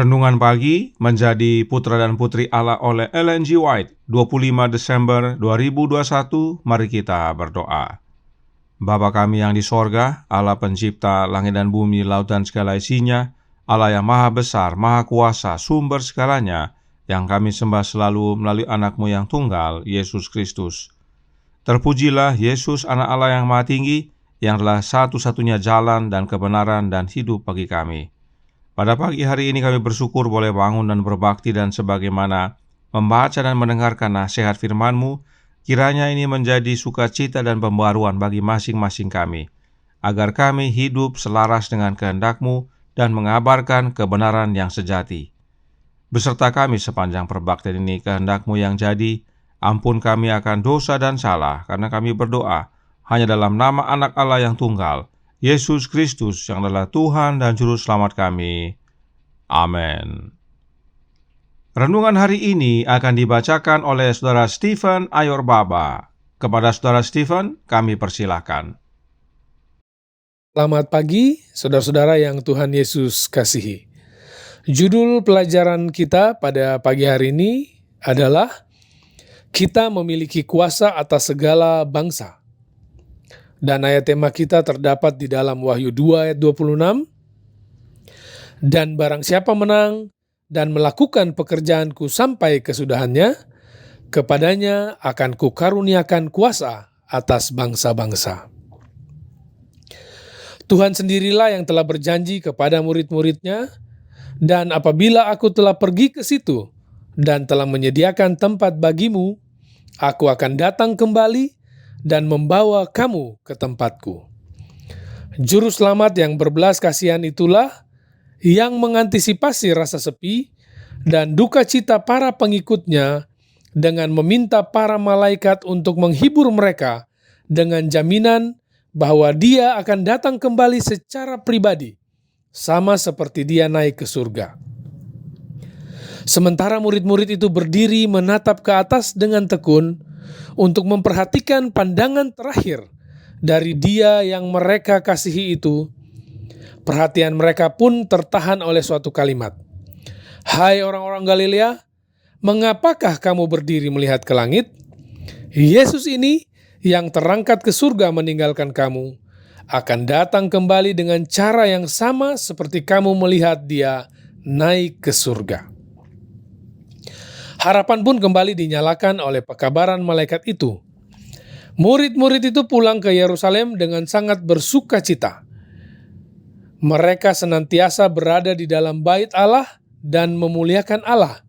Renungan pagi menjadi Putra dan Putri Allah oleh Ellen G. White, 25 Desember 2021. Mari kita berdoa. Bapa kami yang di sorga, Allah pencipta langit dan bumi, laut dan segala isinya, Allah yang maha besar, maha kuasa, sumber segalanya, yang kami sembah selalu melalui anak-Mu yang tunggal, Yesus Kristus. Terpujilah Yesus, anak Allah yang maha tinggi, yang adalah satu-satunya jalan dan kebenaran dan hidup bagi kami. Pada pagi hari ini kami bersyukur boleh bangun dan berbakti, dan sebagaimana membaca dan mendengarkan nasihat firman-Mu, kiranya ini menjadi sukacita dan pembaruan bagi masing-masing kami, agar kami hidup selaras dengan kehendak-Mu dan mengabarkan kebenaran yang sejati. Beserta kami sepanjang perbaktian ini, kehendak-Mu yang jadi, ampun kami akan dosa dan salah, karena kami berdoa hanya dalam nama anak Allah yang tunggal, Yesus Kristus, yang adalah Tuhan dan Juru Selamat kami. Amin. Renungan hari ini akan dibacakan oleh Saudara Stephen Ayor Baba. Kepada Saudara Stephen, kami persilahkan. Selamat pagi, saudara-saudara yang Tuhan Yesus kasihi. Judul pelajaran kita pada pagi hari ini adalah Kita Memiliki Kuasa Atas Segala Bangsa. Dan ayat tema kita terdapat di dalam Wahyu 2 ayat 26. Dan barang siapa menang dan melakukan pekerjaanku sampai kesudahannya, kepadanya akan kukaruniakan kuasa atas bangsa-bangsa. Tuhan sendirilah yang telah berjanji kepada murid-muridnya, dan apabila aku telah pergi ke situ dan telah menyediakan tempat bagimu, aku akan datang kembali dan membawa kamu ke tempatku. Juru selamat yang berbelas kasihan itulah yang mengantisipasi rasa sepi dan duka cita para pengikutnya dengan meminta para malaikat untuk menghibur mereka dengan jaminan bahwa dia akan datang kembali secara pribadi, sama seperti dia naik ke surga. Sementara murid-murid itu berdiri menatap ke atas dengan tekun untuk memperhatikan pandangan terakhir dari Dia yang mereka kasihi itu, perhatian mereka pun tertahan oleh suatu kalimat. Hai orang-orang Galilea, mengapakah kamu berdiri melihat ke langit? Yesus ini yang terangkat ke surga meninggalkan kamu, akan datang kembali dengan cara yang sama seperti kamu melihat Dia naik ke surga. Harapan pun kembali dinyalakan oleh pekabaran malaikat itu. Murid-murid itu pulang ke Yerusalem dengan sangat bersuka cita. Mereka senantiasa berada di dalam bait Allah dan memuliakan Allah.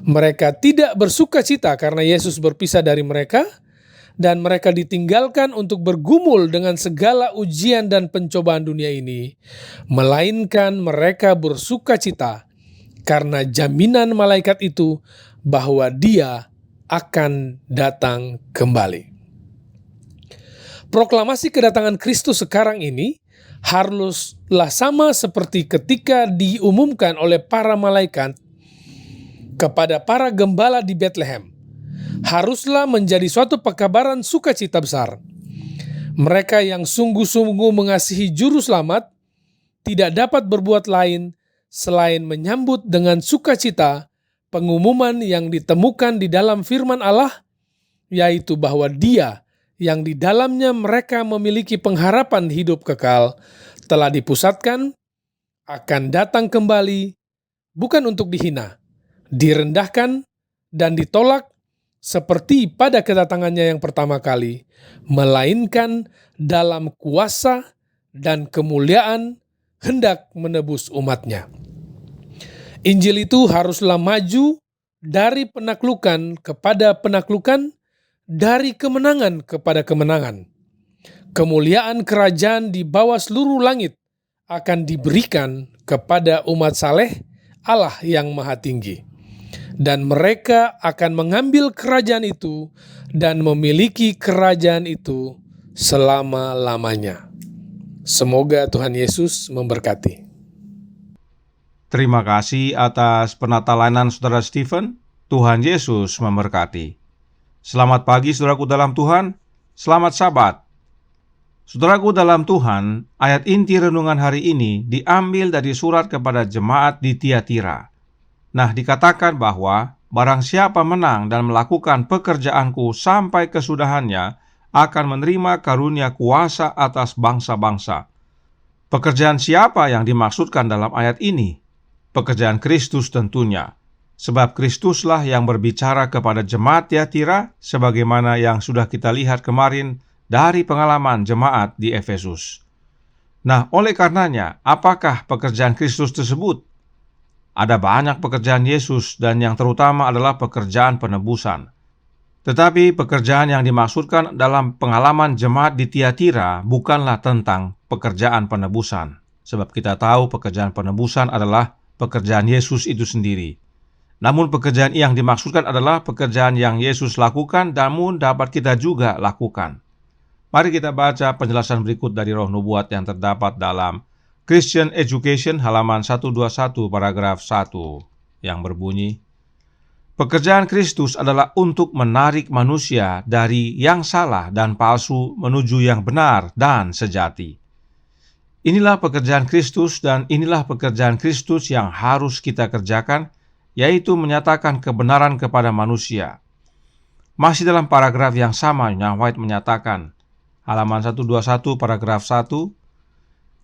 Mereka tidak bersuka cita karena Yesus berpisah dari mereka, dan mereka ditinggalkan untuk bergumul dengan segala ujian dan pencobaan dunia ini, melainkan mereka bersuka cita karena jaminan malaikat itu bahwa Dia akan datang kembali. Proklamasi kedatangan Kristus sekarang ini haruslah sama seperti ketika diumumkan oleh para malaikat kepada para gembala di Bethlehem. Haruslah menjadi suatu pekabaran sukacita besar. Mereka yang sungguh-sungguh mengasihi Juru Selamat tidak dapat berbuat lain selain menyambut dengan sukacita pengumuman yang ditemukan di dalam firman Allah, yaitu bahwa Dia yang di dalamnya mereka memiliki pengharapan hidup kekal telah dipusatkan, akan datang kembali, bukan untuk dihina, direndahkan, dan ditolak seperti pada kedatangannya yang pertama kali, melainkan dalam kuasa dan kemuliaan hendak menebus umatnya. Injil itu haruslah maju dari penaklukan kepada penaklukan, dari kemenangan kepada kemenangan. Kemuliaan kerajaan di bawah seluruh langit akan diberikan kepada umat saleh Allah yang Maha Tinggi. Dan mereka akan mengambil kerajaan itu dan memiliki kerajaan itu selama-lamanya. Semoga Tuhan Yesus memberkati. Terima kasih atas penatalanan Saudara Stephen. Tuhan Yesus memberkati. Selamat pagi saudaraku dalam Tuhan. Selamat Sabat. Saudaraku dalam Tuhan, ayat inti renungan hari ini diambil dari surat kepada jemaat di Tiatira. Nah, dikatakan bahwa barang siapa menang dan melakukan pekerjaanku sampai kesudahannya akan menerima karunia kuasa atas bangsa-bangsa. Pekerjaan siapa yang dimaksudkan dalam ayat ini? Pekerjaan Kristus tentunya. Sebab Kristuslah yang berbicara kepada jemaat Tiatira sebagaimana yang sudah kita lihat kemarin dari pengalaman jemaat di Efesus. Nah, oleh karenanya, apakah pekerjaan Kristus tersebut? Ada banyak pekerjaan Yesus dan yang terutama adalah pekerjaan penebusan. Tetapi pekerjaan yang dimaksudkan dalam pengalaman jemaat di Tiatira bukanlah tentang pekerjaan penebusan. Sebab kita tahu pekerjaan penebusan adalah pekerjaan Yesus itu sendiri. Namun pekerjaan yang dimaksudkan adalah pekerjaan yang Yesus lakukan namun dapat kita juga lakukan. Mari kita baca penjelasan berikut dari Roh Nubuat yang terdapat dalam Christian Education halaman 121 paragraf 1 yang berbunyi, pekerjaan Kristus adalah untuk menarik manusia dari yang salah dan palsu menuju yang benar dan sejati. Inilah pekerjaan Kristus dan inilah pekerjaan Kristus yang harus kita kerjakan, yaitu menyatakan kebenaran kepada manusia. Masih dalam paragraf yang sama, White menyatakan, halaman 121 paragraf 1,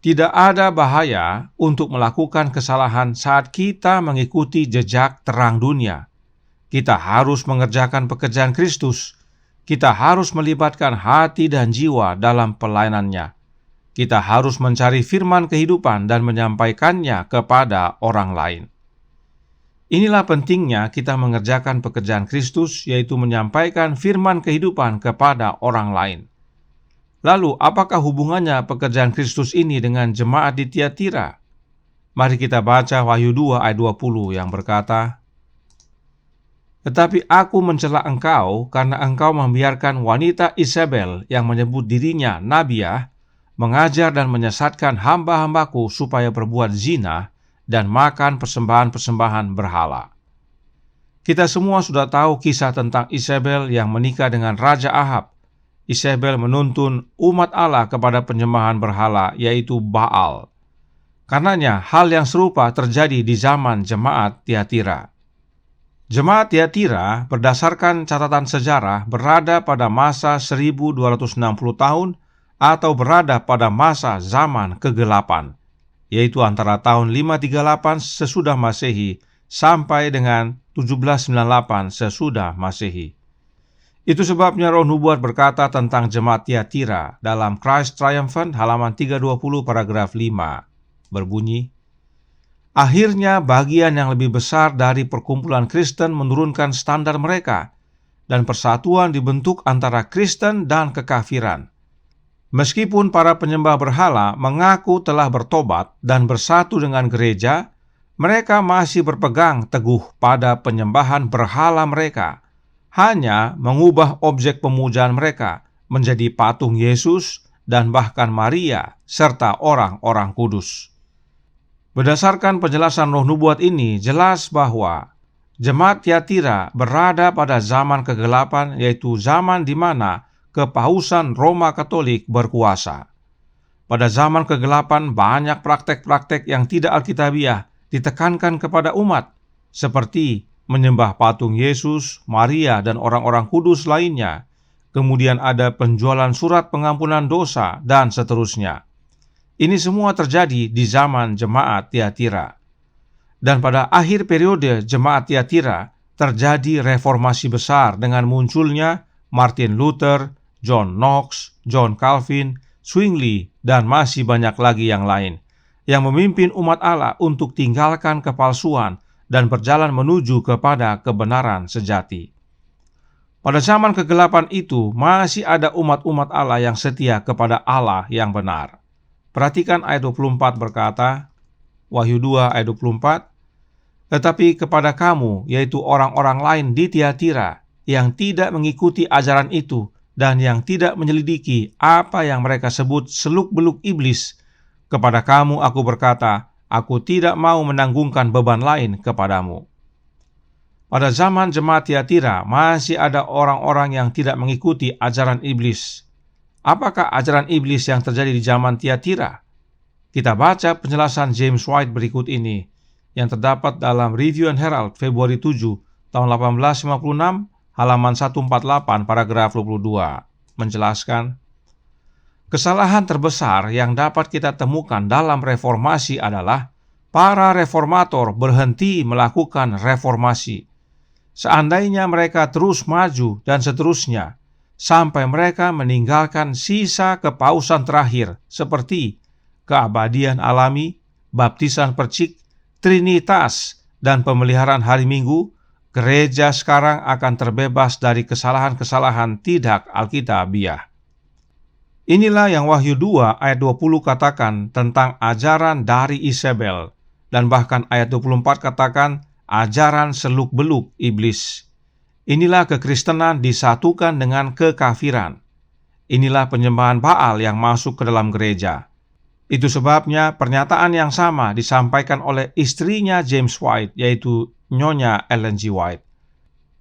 tidak ada bahaya untuk melakukan kesalahan saat kita mengikuti jejak terang dunia. Kita harus mengerjakan pekerjaan Kristus. Kita harus melibatkan hati dan jiwa dalam pelayanannya. Kita harus mencari firman kehidupan dan menyampaikannya kepada orang lain. Inilah pentingnya kita mengerjakan pekerjaan Kristus, yaitu menyampaikan firman kehidupan kepada orang lain. Lalu, apakah hubungannya pekerjaan Kristus ini dengan jemaat di Tiatira? Mari kita baca Wahyu 2 ayat 20 yang berkata, tetapi aku mencela engkau karena engkau membiarkan wanita Isabel yang menyebut dirinya Nabiah mengajar dan menyesatkan hamba-hambaku supaya berbuat zina dan makan persembahan-persembahan berhala. Kita semua sudah tahu kisah tentang Isabel yang menikah dengan Raja Ahab. Isabel menuntun umat Allah kepada penyembahan berhala, yaitu Baal. Karenanya, hal yang serupa terjadi di zaman jemaat Tiatira. Jemaat Tiatira berdasarkan catatan sejarah berada pada masa 1260 tahun atau berada pada masa zaman kegelapan, yaitu antara tahun 538 sesudah Masehi sampai dengan 1798 sesudah Masehi. Itu sebabnya Roh Nubuat berkata tentang jemaat Tiatira dalam Christ Triumphant halaman 320 paragraf 5 berbunyi, akhirnya bagian yang lebih besar dari perkumpulan Kristen menurunkan standar mereka dan persatuan dibentuk antara Kristen dan kekafiran. Meskipun para penyembah berhala mengaku telah bertobat dan bersatu dengan gereja, mereka masih berpegang teguh pada penyembahan berhala mereka, hanya mengubah objek pemujaan mereka menjadi patung Yesus dan bahkan Maria serta orang-orang kudus. Berdasarkan penjelasan Roh Nubuat ini, jelas bahwa jemaat Tiatira berada pada zaman kegelapan, yaitu zaman di mana kepausan Roma Katolik berkuasa. Pada zaman kegelapan, banyak praktek-praktek yang tidak alkitabiah ditekankan kepada umat, seperti menyembah patung Yesus, Maria, dan orang-orang kudus lainnya. Kemudian ada penjualan surat pengampunan dosa, dan seterusnya. Ini semua terjadi di zaman jemaat Tiatira. Dan pada akhir periode jemaat Tiatira, terjadi reformasi besar dengan munculnya Martin Luther, John Knox, John Calvin, Zwingli, dan masih banyak lagi yang lain, yang memimpin umat Allah untuk tinggalkan kepalsuan dan berjalan menuju kepada kebenaran sejati. Pada zaman kegelapan itu, masih ada umat-umat Allah yang setia kepada Allah yang benar. Perhatikan ayat 24 berkata, Wahyu 2 ayat 24, tetapi kepada kamu, yaitu orang-orang lain di Tiatira, yang tidak mengikuti ajaran itu, dan yang tidak menyelidiki apa yang mereka sebut seluk-beluk iblis, kepada kamu aku berkata, aku tidak mau menanggungkan beban lain kepadamu. Pada zaman jemaat Tiatira, masih ada orang-orang yang tidak mengikuti ajaran iblis. Apakah ajaran iblis yang terjadi di zaman Tiatira? Kita baca penjelasan James White berikut ini yang terdapat dalam Review and Herald Februari 7 tahun 1856 halaman 148 paragraf 22 menjelaskan, kesalahan terbesar yang dapat kita temukan dalam reformasi adalah para reformator berhenti melakukan reformasi. Seandainya mereka terus maju dan seterusnya, sampai mereka meninggalkan sisa kepausan terakhir seperti keabadian alami, baptisan percik, trinitas, dan pemeliharaan hari Minggu, gereja sekarang akan terbebas dari kesalahan-kesalahan tidak alkitabiah. Inilah yang Wahyu 2 ayat 20 katakan tentang ajaran dari Isabel, dan bahkan ayat 24 katakan ajaran seluk-beluk iblis. Inilah kekristenan disatukan dengan kekafiran. Inilah penyembahan Baal yang masuk ke dalam gereja. Itu sebabnya pernyataan yang sama disampaikan oleh istrinya James White, yaitu Nyonya Ellen G. White.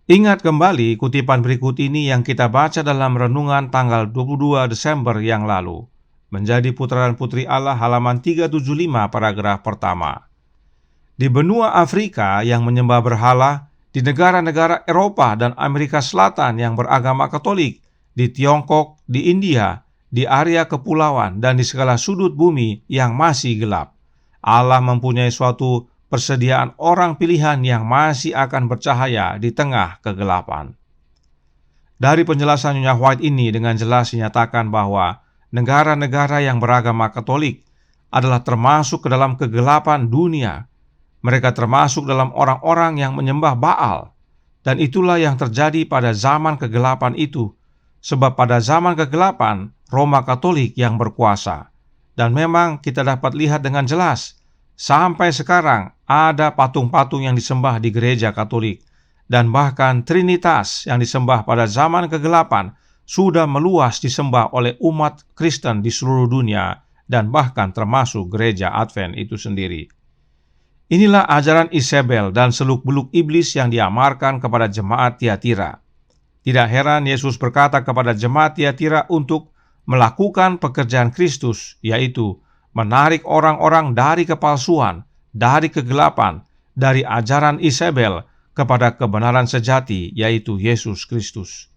Ingat kembali kutipan berikut ini yang kita baca dalam renungan tanggal 22 Desember yang lalu. Menjadi putra dan putri Allah halaman 375 paragraf pertama. Di benua Afrika yang menyembah berhala, di negara-negara Eropa dan Amerika Selatan yang beragama Katolik, di Tiongkok, di India, di area kepulauan, dan di segala sudut bumi yang masih gelap, Allah mempunyai suatu persediaan orang pilihan yang masih akan bercahaya di tengah kegelapan. Dari penjelasan Nyonya White ini dengan jelas dinyatakan bahwa negara-negara yang beragama Katolik adalah termasuk ke dalam kegelapan dunia. Mereka termasuk dalam orang-orang yang menyembah Baal, dan itulah yang terjadi pada zaman kegelapan itu, sebab pada zaman kegelapan Roma Katolik yang berkuasa. Dan memang kita dapat lihat dengan jelas, sampai sekarang ada patung-patung yang disembah di gereja Katolik, dan bahkan Trinitas yang disembah pada zaman kegelapan sudah meluas disembah oleh umat Kristen di seluruh dunia, dan bahkan termasuk gereja Advent itu sendiri. Inilah ajaran Isabel dan seluk-beluk iblis yang diamarkan kepada jemaat Tiatira. Tidak heran Yesus berkata kepada jemaat Tiatira untuk melakukan pekerjaan Kristus, yaitu menarik orang-orang dari kepalsuan, dari kegelapan, dari ajaran Isabel kepada kebenaran sejati, yaitu Yesus Kristus.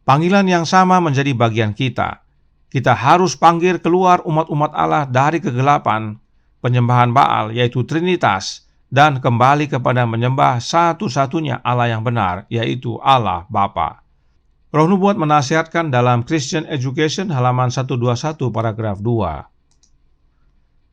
Panggilan yang sama menjadi bagian kita. Kita harus panggil keluar umat-umat Allah dari kegelapan, penyembahan Baal, yaitu Trinitas, dan kembali kepada menyembah satu-satunya Allah yang benar, yaitu Allah Bapa. Roh Nubuat menasihatkan dalam Christian Education halaman 121 paragraf 2.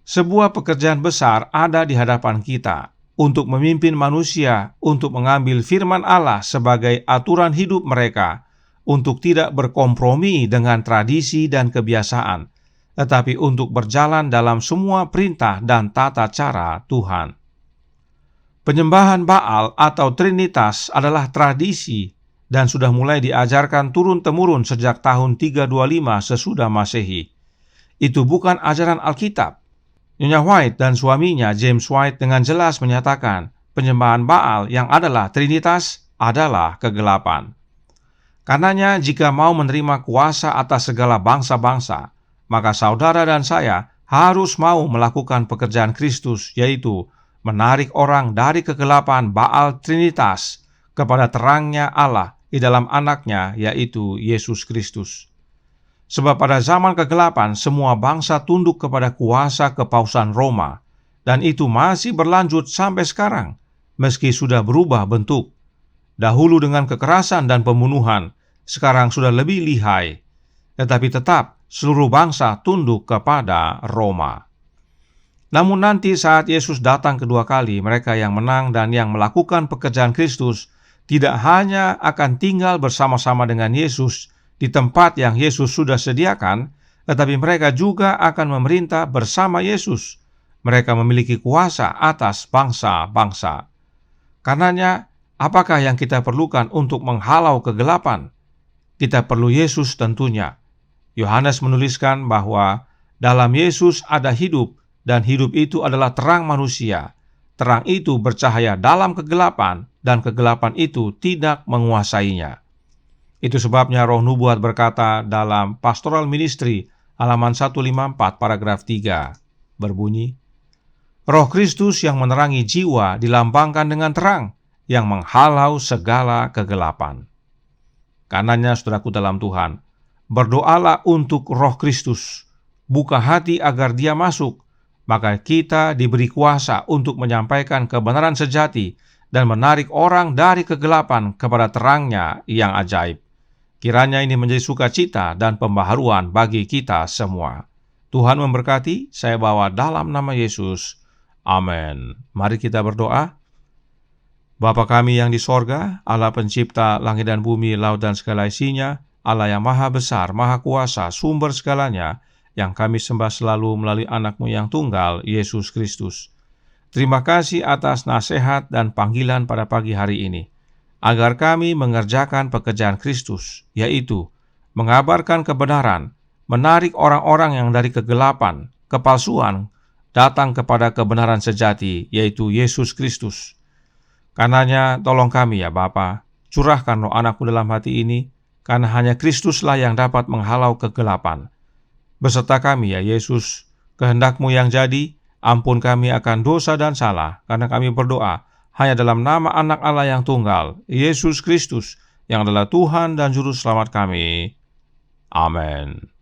Sebuah pekerjaan besar ada di hadapan kita untuk memimpin manusia untuk mengambil firman Allah sebagai aturan hidup mereka, untuk tidak berkompromi dengan tradisi dan kebiasaan, tetapi untuk berjalan dalam semua perintah dan tata cara Tuhan. Penyembahan Baal atau Trinitas adalah tradisi dan sudah mulai diajarkan turun-temurun sejak tahun 325 sesudah Masehi. Itu bukan ajaran Alkitab. Nyonya White dan suaminya James White dengan jelas menyatakan penyembahan Baal yang adalah Trinitas adalah kegelapan. Karenanya jika mau menerima kuasa atas segala bangsa-bangsa, maka saudara dan saya harus mau melakukan pekerjaan Kristus, yaitu menarik orang dari kegelapan Baal Trinitas kepada terangnya Allah di dalam anaknya, yaitu Yesus Kristus. Sebab pada zaman kegelapan semua bangsa tunduk kepada kuasa kepausan Roma, dan itu masih berlanjut sampai sekarang, meski sudah berubah bentuk. Dahulu dengan kekerasan dan pembunuhan, sekarang sudah lebih lihai, tetapi tetap seluruh bangsa tunduk kepada Roma. Namun nanti saat Yesus datang kedua kali, mereka yang menang dan yang melakukan pekerjaan Kristus tidak hanya akan tinggal bersama-sama dengan Yesus di tempat yang Yesus sudah sediakan, tetapi mereka juga akan memerintah bersama Yesus. Mereka memiliki kuasa atas bangsa-bangsa. Karenanya, apakah yang kita perlukan untuk menghalau kegelapan? Kita perlu Yesus tentunya. Yohanes menuliskan bahwa dalam Yesus ada hidup, dan hidup itu adalah terang manusia. Terang itu bercahaya dalam kegelapan, dan kegelapan itu tidak menguasainya. Itu sebabnya roh nubuat berkata dalam Pastoral Ministry halaman 154 paragraf 3 berbunyi, Roh Kristus yang menerangi jiwa dilambangkan dengan terang yang menghalau segala kegelapan. Karenanya saudaraku dalam Tuhan, berdoalah untuk Roh Kristus, buka hati agar Dia masuk, maka kita diberi kuasa untuk menyampaikan kebenaran sejati dan menarik orang dari kegelapan kepada terangnya yang ajaib. Kiranya ini menjadi sukacita dan pembaharuan bagi kita semua. Tuhan memberkati, saya bawa dalam nama Yesus. Amin. Mari kita berdoa. Bapa kami yang di sorga, Allah pencipta langit dan bumi, laut dan segala isinya, Allah yang maha besar, maha kuasa, sumber segalanya, yang kami sembah selalu melalui anak-Mu yang tunggal, Yesus Kristus. Terima kasih atas nasihat dan panggilan pada pagi hari ini, agar kami mengerjakan pekerjaan Kristus, yaitu mengabarkan kebenaran, menarik orang-orang yang dari kegelapan, kepalsuan, datang kepada kebenaran sejati, yaitu Yesus Kristus. Karenanya tolong kami ya Bapa, curahkan roh anak-Mu dalam hati ini, karena hanya Kristuslah yang dapat menghalau kegelapan. Beserta kami ya Yesus, kehendak-Mu yang jadi, ampun kami akan dosa dan salah, karena kami berdoa hanya dalam nama anak Allah yang tunggal, Yesus Kristus, yang adalah Tuhan dan Juru Selamat kami. Amin.